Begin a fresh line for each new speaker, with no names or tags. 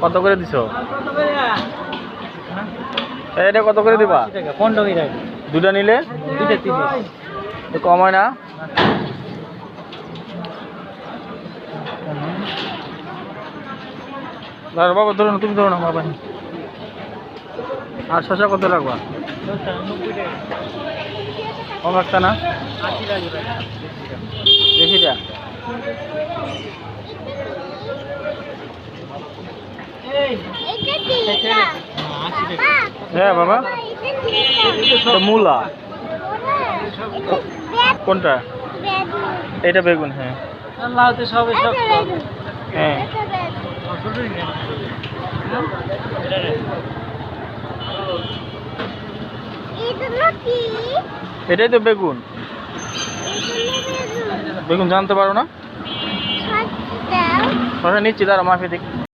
কত করে দিছো? এটা কত করে দিবা?
15 টাকা।
দুটা নিলে?
দুইটা 30।
তো কম হয় না? দাঁড়া বাবা, ধরো না, তুমি ধরো না বাবা। আর শশা কত রাখবা?
90 টাকা।
কম রাখতা না?
80 টাকা।
দেখি যা। হ্যাঁ বাবা, এটা মূলা। কোনটা? এটা বেগুন। হ্যাঁ
লাউতে সবে সব
হ্যাঁ। এটাই তো বেগুন। বেগুন জানতে পারো না? নিচ্ছি, দাঁড়া মাফে দেখি।